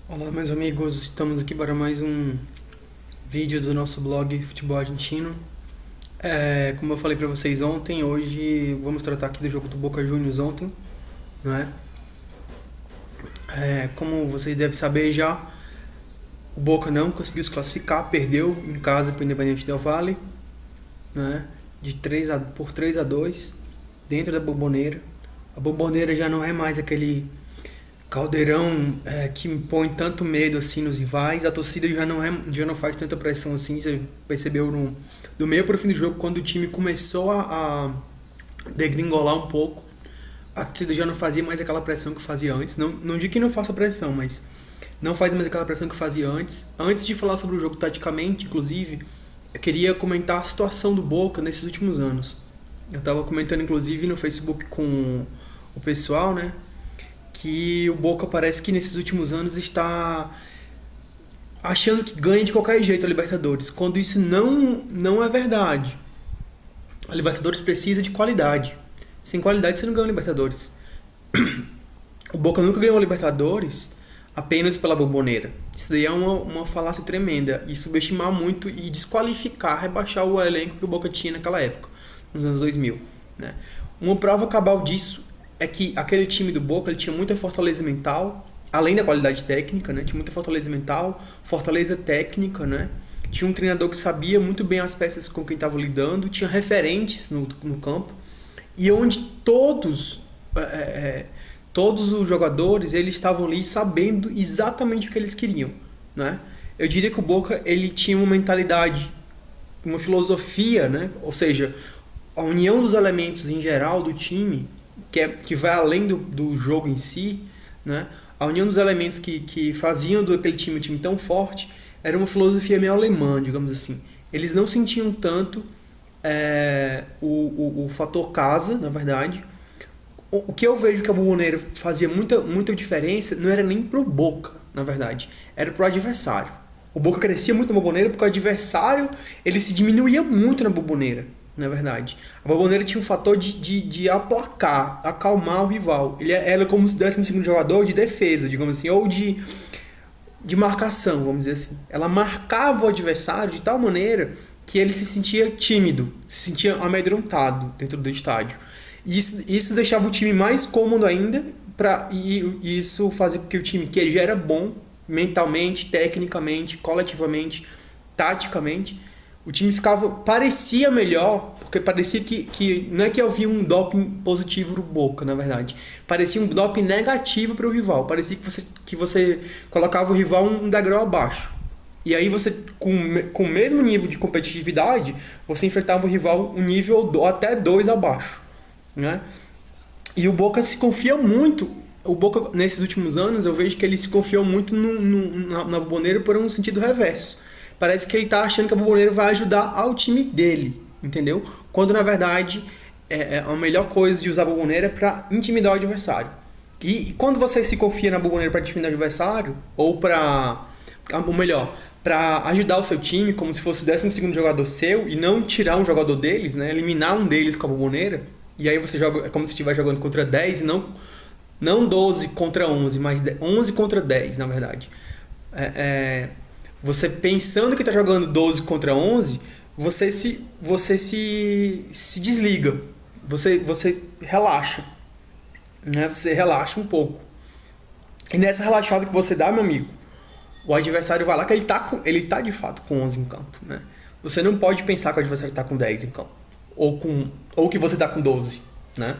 Olá, meus amigos, estamos aqui para mais um vídeo do nosso blog Futebol Argentino. Como eu falei para vocês ontem, hoje vamos tratar aqui do jogo do Boca Juniors ontem, não é? Como vocês devem saber já, o Boca não conseguiu se classificar, perdeu em casa para o Independiente Del Valle, né? Por 3-2 dentro da Bombonera. A Bombonera já não é mais aquele caldeirão que impõe tanto medo assim nos rivais. A torcida já não faz tanta pressão assim. Você percebeu do meio para o fim do jogo, quando o time começou a degringolar um pouco, a torcida já não fazia mais aquela pressão que fazia antes. Não digo que não faça pressão, mas não faz mais aquela pressão que fazia antes. Antes de falar sobre o jogo taticamente, inclusive, eu queria comentar a situação do Boca nesses últimos anos. Eu estava comentando inclusive no Facebook com o pessoal, né? Que o Boca parece que nesses últimos anos está achando que ganha de qualquer jeito a Libertadores, quando isso não é verdade. A Libertadores precisa de qualidade. Sem qualidade você não ganha a Libertadores. O Boca nunca ganhou a Libertadores apenas pela Bombonera. Isso daí é uma falácia tremenda. E subestimar muito e desqualificar, rebaixar o elenco que o Boca tinha naquela época, nos anos 2000. Né? Uma prova cabal disso é que aquele time do Boca ele tinha muita fortaleza mental, além da qualidade técnica, né? Tinha muita fortaleza mental, fortaleza técnica, né? Tinha um treinador que sabia muito bem as peças com quem estava lidando, tinha referentes no campo, e onde todos os jogadores eles estavam ali sabendo exatamente o que eles queriam, né? Eu diria que o Boca ele tinha uma mentalidade, uma filosofia, né? Ou seja, a união dos elementos em geral do time, que vai além do jogo em si, né? A união dos elementos que faziam daquele time um time tão forte era uma filosofia meio alemã, digamos assim. Eles não sentiam tanto o fator casa, na verdade. O que eu vejo que a Bombonera fazia muita diferença não era nem pro Boca, na verdade. Era pro adversário. O Boca crescia muito na Bombonera porque o adversário ele se diminuía muito na Bombonera, na verdade. A Bombonera tinha um fator de aplacar, acalmar o rival. Ele era como se desse um segundo jogador de defesa, digamos assim, ou de marcação, vamos dizer assim. Ela marcava o adversário de tal maneira que ele se sentia tímido, se sentia amedrontado dentro do estádio. E isso deixava o time mais cômodo ainda, e isso fazia com que o time, que já era bom mentalmente, tecnicamente, coletivamente, taticamente, o time parecia melhor, porque parecia que não é que havia um doping positivo pro Boca, na verdade. Parecia um doping negativo para o rival. Parecia que você colocava o rival um degrau abaixo. E aí você, com o mesmo nível de competitividade, você enfrentava o rival um nível até dois abaixo, né? E o Boca se confia muito. O Boca, nesses últimos anos, eu vejo que ele se confiou muito na Bombonera por um sentido reverso. Parece que ele tá achando que a Bombonera vai ajudar ao time dele, entendeu? Quando, na verdade, a melhor coisa de usar a Bombonera é para intimidar o adversário. E quando você se confia na Bombonera para intimidar o adversário, ou melhor, para ajudar o seu time, como se fosse o 12º jogador seu, e não tirar um jogador deles, né? Eliminar um deles com a Bombonera, e aí você joga, é como se estiver jogando contra 10 e não 12 contra 11, mas 11 contra 10, na verdade. Você pensando que está jogando 12 contra 11, você se desliga. Você relaxa, né? Você relaxa um pouco. E nessa relaxada que você dá, meu amigo, o adversário vai lá que ele tá de fato com 11 em campo, né? Você não pode pensar que o adversário está com 10 em campo. Ou que você está com 12, né?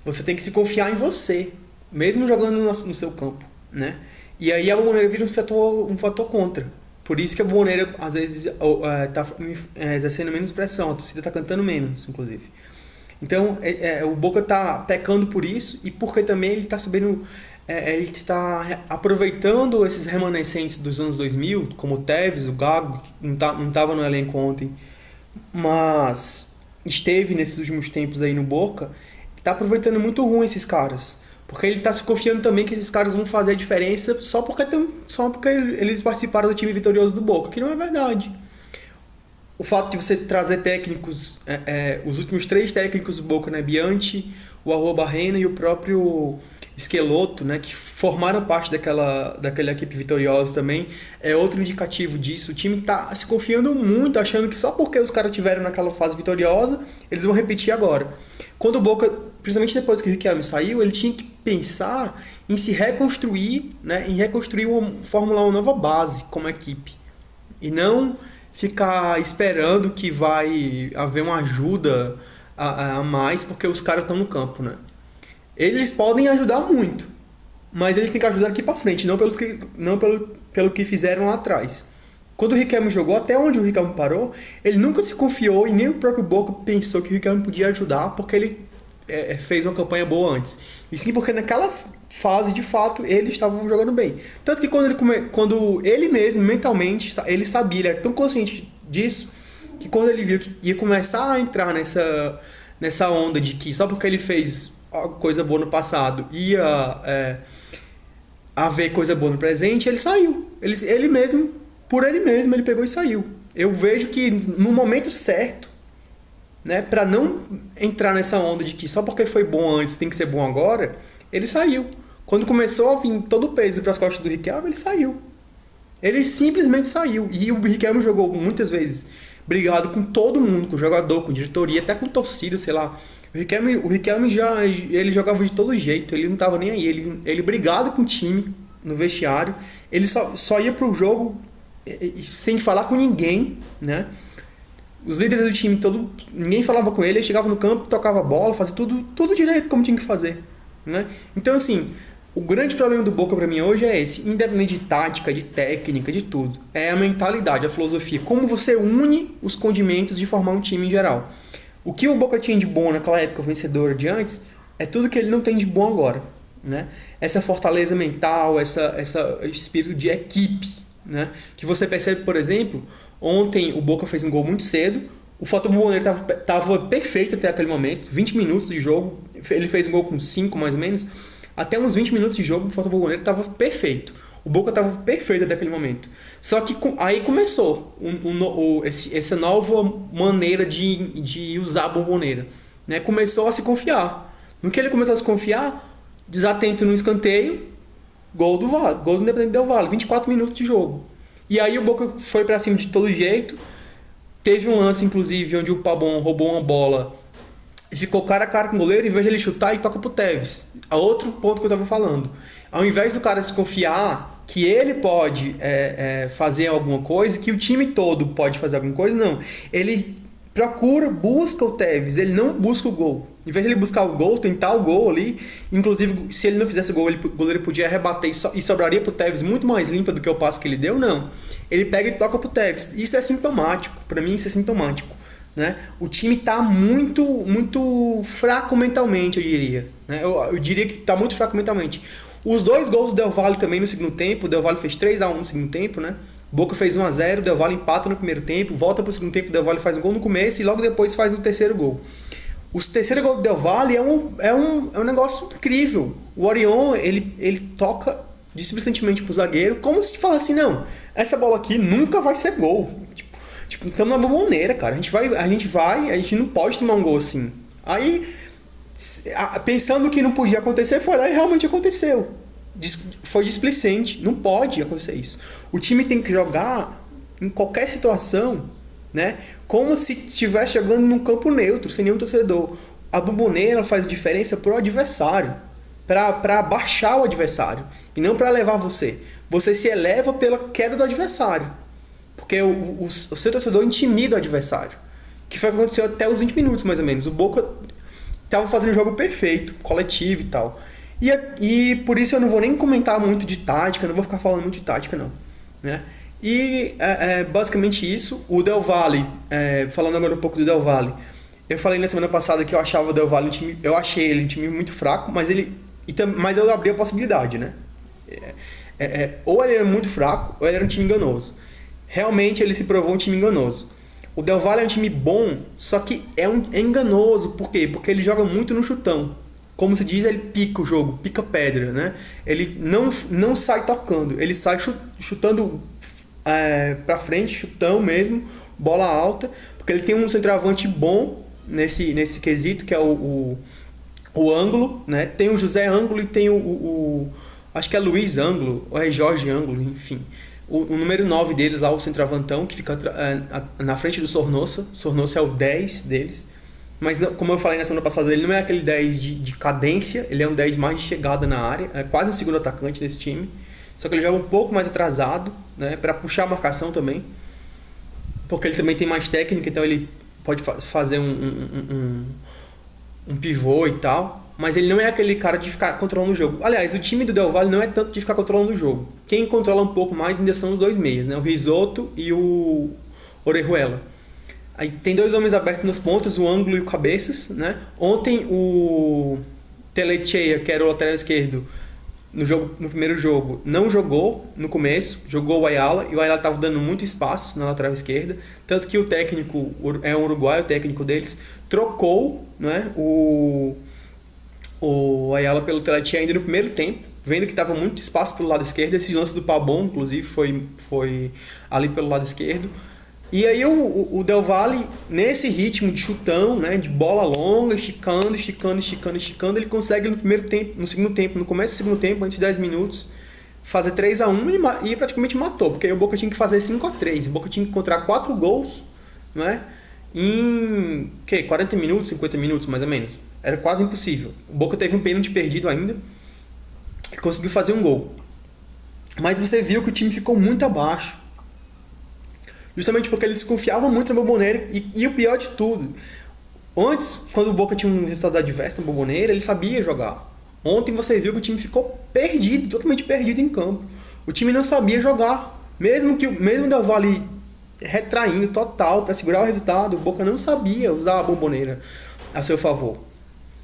Você tem que se confiar em você, mesmo jogando no seu campo, né? E aí a Bombonera vira um fator contra. Por isso que a Bombonera, às vezes, tá exercendo menos pressão. A torcida tá cantando menos, inclusive. Então, o Boca tá pecando por isso e porque também ele tá sabendo... ele tá aproveitando esses remanescentes dos anos 2000, como o Tevez, o Gago, que não tava no elenco ontem, mas esteve nesses últimos tempos aí no Boca, tá aproveitando muito ruim esses caras. Porque ele tá se confiando também que esses caras vão fazer a diferença só porque eles participaram do time vitorioso do Boca, que não é verdade. O fato de você trazer técnicos, os últimos 3 técnicos do Boca, né? Bianchi, o Arrua Barrena e o próprio Esqueloto, né, que formaram parte daquela equipe vitoriosa também, é outro indicativo disso. O time tá se confiando muito, achando que só porque os caras tiveram naquela fase vitoriosa, eles vão repetir agora. Quando o Boca, principalmente depois que o Riquelme saiu, ele tinha que pensar em se reconstruir, né, em reconstruir formular uma nova base como equipe. E não ficar esperando que vai haver uma ajuda a mais porque os caras estão no campo, né? Eles podem ajudar muito, mas eles têm que ajudar aqui pra frente, não pelo que fizeram lá atrás. Quando o Riquelme jogou, até onde o Riquelme parou, ele nunca se confiou e nem o próprio Boca pensou que o Riquelme podia ajudar porque ele fez uma campanha boa antes. E sim porque naquela fase, de fato, ele estava jogando bem. Tanto que quando ele mesmo, mentalmente, ele sabia, ele era tão consciente disso, que quando ele viu que ia começar a entrar nessa onda de que só porque ele fez coisa boa no passado ia haver coisa boa no presente, ele saiu. Ele mesmo, por ele mesmo, ele pegou e saiu. Eu vejo que no momento certo, né, para não entrar nessa onda de que só porque foi bom antes tem que ser bom agora, ele saiu. Quando começou a vir todo o peso para as costas do Riquelme, ele saiu. Ele simplesmente saiu. E o Riquelme jogou muitas vezes brigado com todo mundo, com o jogador, com diretoria, até com torcida, sei lá. O Riquelme ele jogava de todo jeito, ele não tava nem aí. Ele brigado com o time no vestiário, ele só ia pro jogo sem falar com ninguém, né? Os líderes do time, ninguém falava com ele chegava no campo, tocava a bola, fazia tudo direito como tinha que fazer, né? Então, assim, o grande problema do Boca pra mim hoje é esse, independente de tática, de técnica, de tudo. É a mentalidade, a filosofia, como você une os condimentos de formar um time em geral. O que o Boca tinha de bom naquela época vencedora de antes, é tudo que ele não tem de bom agora, né? Essa fortaleza mental, esse espírito de equipe, né? Que você percebe, por exemplo, ontem o Boca fez um gol muito cedo, o fator bomboneiro estava perfeito até aquele momento, 20 minutos de jogo, ele fez um gol com 5 mais ou menos, até uns 20 minutos de jogo o fator bomboneiro estava perfeito. O Boca estava perfeito até aquele momento. Só que aí começou essa nova maneira de usar a bomboneira, né? Começou a se confiar. No que ele começou a se confiar, desatento no escanteio, gol do Independente Del Valle, 24 minutos de jogo. E aí o Boca foi pra cima de todo jeito. Teve um lance, inclusive, onde o Pabon roubou uma bola e ficou cara a cara com o goleiro. Em vez de ele chutar, ele toca pro Tevez. A outro ponto que eu tava falando. Ao invés do cara se confiar que ele pode fazer alguma coisa, que o time todo pode fazer alguma coisa, não. Ele busca o Tevez, ele não busca o gol. Em vez de ele buscar o gol, tentar o gol ali, inclusive se ele não fizesse o gol, o goleiro podia rebater e sobraria pro Tevez muito mais limpa do que o passe que ele deu, não. Ele pega e toca pro Tevez. Isso é sintomático, pra mim isso é sintomático, né? O time tá muito fraco mentalmente, eu diria, né? Eu diria que tá muito fraco mentalmente. Os dois gols do Del Valle também no segundo tempo, o Del Valle fez 3-1 no segundo tempo, né? Boca fez 1-0, o Del Valle empata no primeiro tempo, volta pro segundo tempo, o Del Valle faz um gol no começo e logo depois faz o terceiro gol. O terceiro gol do Del Valle é um negócio incrível. O Orion, ele toca displicentemente pro zagueiro, como se falasse assim, não, essa bola aqui nunca vai ser gol. Tipo, estamos na bomboneira, cara. A gente não pode tomar um gol assim. Aí, pensando que não podia acontecer, foi lá e realmente aconteceu. Foi displicente, não pode acontecer isso. O time tem que jogar em qualquer situação, né, como se estivesse jogando num campo neutro, sem nenhum torcedor. A bomboneira faz diferença pro adversário, para baixar o adversário e não para elevar você. Você se eleva pela queda do adversário, porque o seu torcedor intimida o adversário, que foi o que aconteceu até os 20 minutos mais ou menos. O Boca estava fazendo um jogo perfeito, coletivo e tal. E por isso eu não vou nem comentar muito de tática, não vou ficar falando muito de tática não, né? E basicamente isso. O Del Valle, falando agora um pouco do Del Valle, eu falei na semana passada que eu achava o Del Valle eu achei ele um time muito fraco, mas eu abri a possibilidade, né? Ou ele era muito fraco, ou ele era um time enganoso. Realmente ele se provou um time enganoso. O Del Valle é um time bom, só que é enganoso. Por quê? Porque ele joga muito no chutão. Como se diz, ele pica o jogo, pica pedra, né? Ele não sai tocando, ele sai chutando pra frente, chutão mesmo, bola alta, porque ele tem um centroavante bom nesse quesito, que é o o Ângulo, né? Tem o José Ângulo e tem acho que é Luiz Ângulo, ou é Jorge Ângulo, enfim. O número 9 deles lá, o centroavantão, que fica na frente do Sornosa. Sornosa é o 10 deles. Mas como eu falei na semana passada, ele não é aquele 10 de cadência, ele é um 10 mais de chegada na área, é quase um segundo atacante desse time. Só que ele joga um pouco mais atrasado, né, para puxar a marcação também. Porque ele também tem mais técnica, então ele pode fazer um pivô e tal. Mas ele não é aquele cara de ficar controlando o jogo. Aliás, o time do Del Valle não é tanto de ficar controlando o jogo. Quem controla um pouco mais ainda são os dois meias, né? O Risotto e o Orejuela. Aí tem dois homens abertos nos pontos, o Ângulo e o Cabeças, né? Ontem o Telechea, que era o lateral esquerdo, no primeiro jogo, não jogou no começo, jogou o Ayala, e o Ayala estava dando muito espaço na lateral esquerda, tanto que o técnico, é um uruguaio, o técnico deles, trocou, né, o Ayala pelo Telechea ainda no primeiro tempo, vendo que estava muito espaço pelo lado esquerdo. Esse lance do Pabon, inclusive, foi ali pelo lado esquerdo. E aí o Del Valle, nesse ritmo de chutão, né, de bola longa, esticando, ele consegue no primeiro tempo, no segundo tempo, no começo do segundo tempo, antes de 10 minutos, fazer 3-1 e praticamente matou, porque aí o Boca tinha que fazer 5-3. O Boca tinha que encontrar 4 gols, né, em 40 minutos, 50 minutos mais ou menos. Era quase impossível. O Boca teve um pênalti perdido ainda e conseguiu fazer um gol. Mas você viu que o time ficou muito abaixo. Justamente porque eles confiavam muito no Bombonera e o pior de tudo, antes, quando o Boca tinha um resultado adverso no Bombonera, ele sabia jogar. Ontem você viu que o time ficou perdido, totalmente perdido em campo. O time não sabia jogar. Mesmo o Del Valle retraindo total para segurar o resultado, o Boca não sabia usar a Bombonera a seu favor.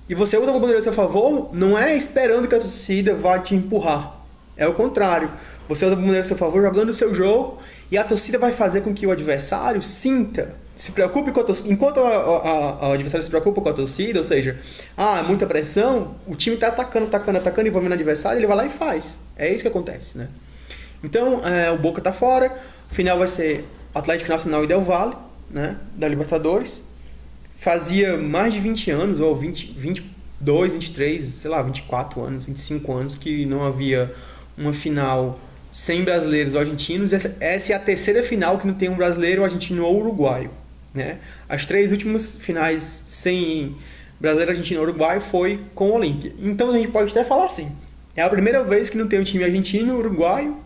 E você usa a Bombonera a seu favor, não é esperando que a torcida vá te empurrar. É o contrário. Você usa a Bombonera a seu favor jogando o seu jogo, e a torcida vai fazer com que o adversário se preocupe com a torcida. Enquanto o adversário se preocupa com a torcida, ou seja, muita pressão, o time está atacando, envolvendo o adversário, ele vai lá e faz. É isso que acontece, né? Então, o Boca está fora, o final vai ser Atlético Nacional e Del Valle, né, da Libertadores. Fazia mais de 20 anos, ou 22, 23, sei lá, 24 anos, 25 anos, que não havia uma final sem brasileiros ou argentinos. Essa é a terceira final que não tem um brasileiro, argentino ou uruguaio, né? As 3 últimas finais sem brasileiro, argentino ou uruguaio foi com o Olímpia. Então a gente pode até falar assim, é a primeira vez que não tem um time argentino, uruguaio,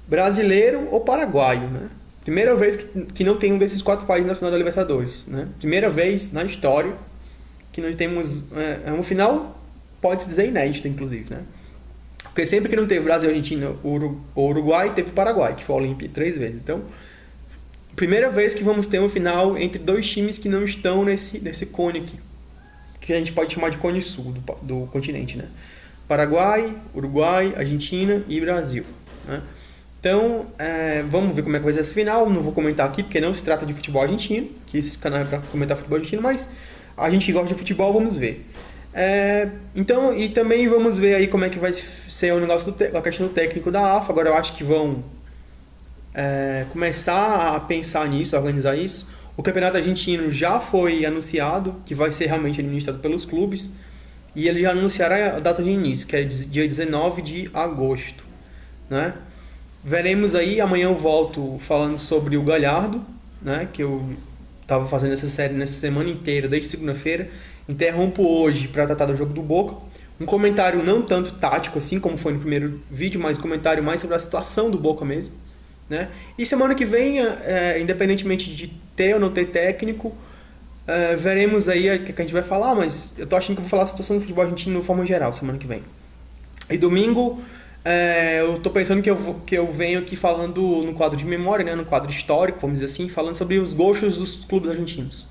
brasileiro ou paraguaio, né? Primeira vez que não tem um desses 4 países na final da Libertadores, né? Primeira vez na história que nós temos uma final, pode-se dizer inédita, inclusive, né? Porque sempre que não teve Brasil, Argentina ou Uruguai, teve o Paraguai, que foi o Olímpia 3 vezes. Então, primeira vez que vamos ter uma final entre 2 times que não estão nesse cone aqui, que a gente pode chamar de cone sul do continente, né? Paraguai, Uruguai, Argentina e Brasil, né? Então, vamos ver como é que vai ser essa final. Não vou comentar aqui, porque não se trata de futebol argentino, que esse canal é para comentar futebol argentino, mas a gente que gosta de futebol, vamos ver. Então, e também vamos ver aí como é que vai ser o negócio a questão do técnico da AFA. Agora eu acho que vão começar a pensar nisso, a organizar isso. O campeonato argentino já foi anunciado, que vai ser realmente administrado pelos clubes, e eles já anunciaram a data de início, que é dia 19 de agosto, né? Veremos aí. Amanhã eu volto falando sobre o Galhardo, né, que eu estava fazendo essa série nessa semana inteira, desde segunda-feira. Interrompo hoje para tratar do jogo do Boca. Um comentário não tanto tático assim como foi no primeiro vídeo, mas um comentário mais sobre a situação do Boca mesmo, né? E semana que vem, independentemente de ter ou não ter técnico, veremos aí o que a gente vai falar, mas eu tô achando que eu vou falar a situação do futebol argentino de forma geral semana que vem. E domingo, eu tô pensando que eu venho aqui falando no quadro de memória, né, no quadro histórico, vamos dizer assim, falando sobre os gostos dos clubes argentinos.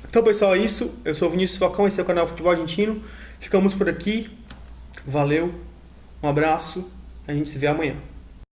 Então, pessoal, é isso. Eu sou o Vinícius Falcão, esse é o canal Futebol Argentino. Ficamos por aqui. Valeu, um abraço, a gente se vê amanhã.